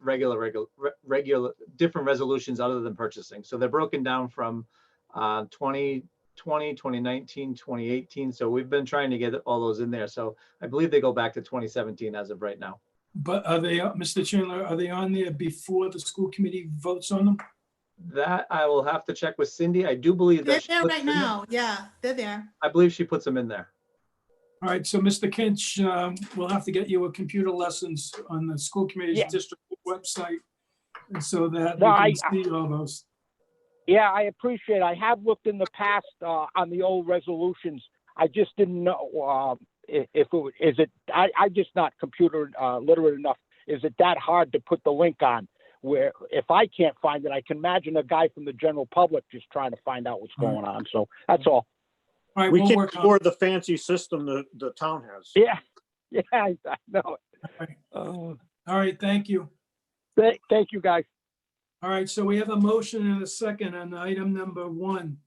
Regular different resolutions other than purchasing. So they're broken down from 2020, 2019, 2018. So we've been trying to get all those in there. So I believe they go back to 2017 as of right now. But are they, Mr. Chandler, are they on there before the school committee votes on them? That I will have to check with Cindy. I do believe They're that there right now. Yeah, they're there. I believe she puts them in there. All right, so Mr. Kinch, we'll have to get you a computer lessons on the school committee's district website, and so that we can see all those. Yeah, I appreciate it. I have looked in the past on the old resolutions. I just didn't know if it is it. I'm just not computer literate enough. Is it that hard to put the link on? Where if I can't find it, I can imagine a guy from the general public just trying to find out what's going on. So that's all. All right, We we'll can work on afford the fancy system the town has. Yeah, I know. All right, thank you. Thank you, guys. All right, so we have a motion and a second on item number 1,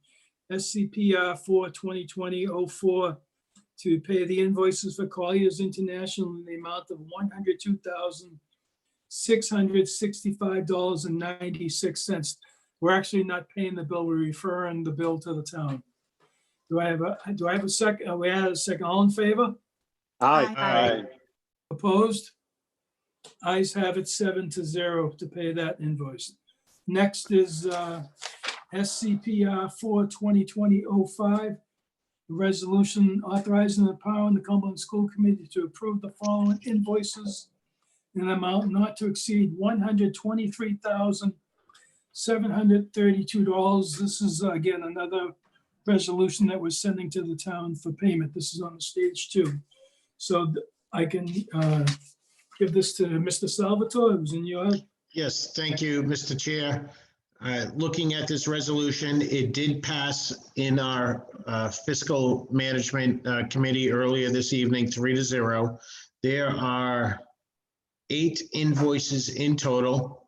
SCPR 4/2020-04, to pay the invoices for Colliers International in the amount of $102,665.96. We're actually not paying the bill, we're referring the bill to the town. Do I have a second? We had a second. All in favor? Aye. Opposed? Ayes have it 7-0 to pay that invoice. Next is SCPR 4/2020-05, resolution authorizing the power in the Cumberland School Committee to approve the following invoices in an amount not to exceed $123,732. This is again another resolution that we're sending to the town for payment. This is on the stage 2. So I can give this to Mr. Salvatore. It was in your. Yes, thank you, Mr. Chair. Looking at this resolution, it did pass in our fiscal management committee earlier this evening, 3-0. There are 8 invoices in total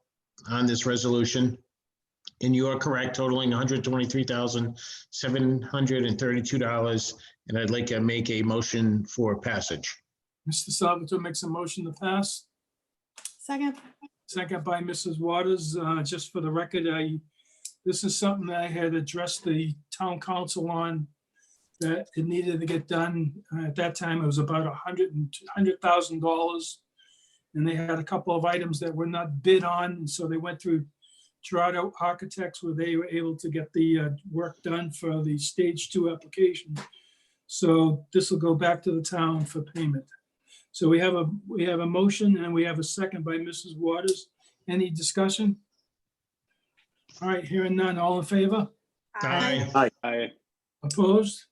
on this resolution. And you are correct, totaling $123,732. And I'd like to make a motion for passage. Mr. Salvatore makes a motion to pass. Second. Second by Mrs. Waters. Just for the record, this is something that I had addressed the town council on, that it needed to get done. At that time, it was about $100,000. And they had a couple of items that were not bid on, and so they went through Gerardo Architects, where they were able to get the work done for the stage 2 application. So this will go back to the town for payment. So we have a motion and we have a second by Mrs. Waters. Any discussion? All right, hearing none, all in favor? Aye. Aye. Opposed?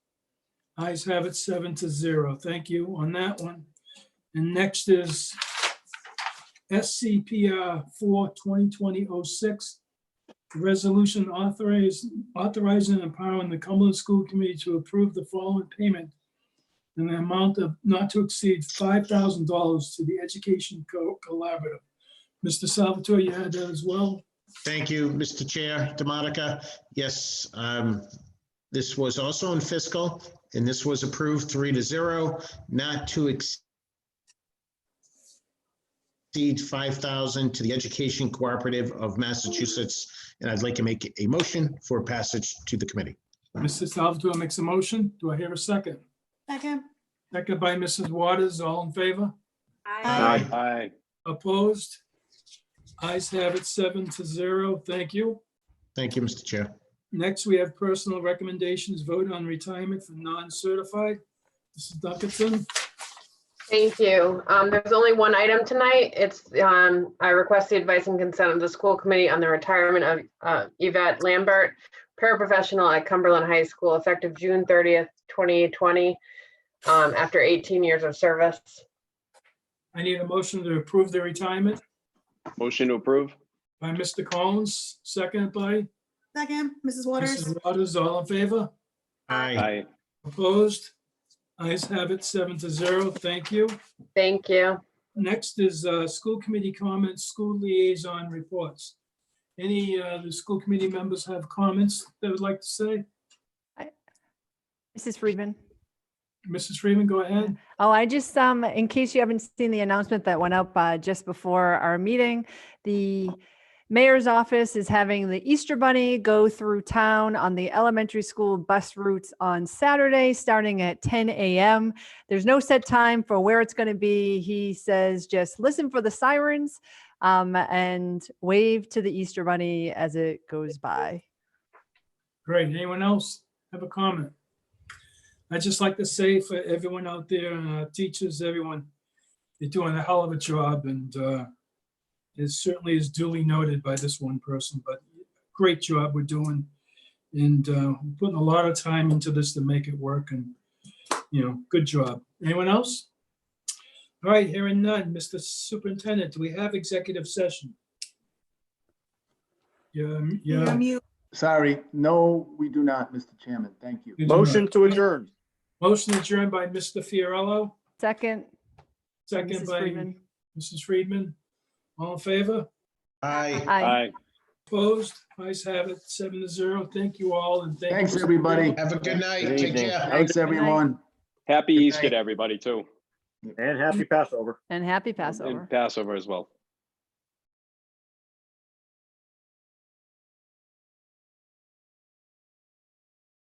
Ayes have it 7-0. Thank you on that one. And next is SCPR 4/2020-06, resolution authorizing and empowering the Cumberland School Committee to approve the following payment in the amount of not to exceed $5,000 to the Education Collaborative. Mr. Salvatore, you had that as well? Thank you, Mr. Chair, DeMonica. Yes, this was also in fiscal, and this was approved 3-0, not to exceed $5,000 to the Education Cooperative of Massachusetts. And I'd like to make a motion for passage to the committee. Mr. Salvatore makes a motion. Do I hear a second? Second. Second by Mrs. Waters. All in favor? Aye. Aye. Opposed? Ayes have it 7-0. Thank you. Thank you, Mr. Chair. Next, we have personal recommendations, vote on retirement for non-certified. Mrs. Duncanson, Thank you. There's only one item tonight. It's, I request the advice and consent of the school committee on the retirement of Yvette Lambert, paraprofessional at Cumberland High School, effective June 30th, 2020, after 18 years of service. I need a motion to approve the retirement Motion to approve? by Mr. Collins, second by Second, Mrs. Waters. Mrs. Waters. All in favor? Aye. Aye. Opposed? Ayes have it 7-0. Thank you. Thank you. Next is school committee comments, school liaison reports. Any the school committee members have comments they would like to say? Mrs. Friedman. Mrs. Freeman, go ahead. Oh, I just, in case you haven't seen the announcement that went up just before our meeting, the mayor's office is having the Easter Bunny go through town on the elementary school bus routes on Saturday, starting at 10 a.m. There's no set time for where it's going to be. He says, just listen for the sirens and wave to the Easter Bunny as it goes by. Great. Anyone else have a comment? I'd just like to say for everyone out there, teachers, everyone, you're doing a hell of a job, and it certainly is duly noted by this one person, but great job we're doing. And we're putting a lot of time into this to make it work, and, good job. Anyone else? All right, hearing none. Mr. Superintendent, do we have executive session? You're on mute. Sorry, no, we do not, Mr. Chairman. Thank you. You do not. Motion to adjourn. Motion adjourned by Mr. Fiorello, Second, second Mrs. by Friedman. Mrs. Friedman. All in favor? Aye. Aye. Opposed? Ayes have it 7-0. Thank you all, and thank you. Thanks, everybody. Have a good night. Good Take evening. care. Thanks, everyone. Happy Good Easter night. to everybody too. And happy Passover. And happy Passover. And Passover as well.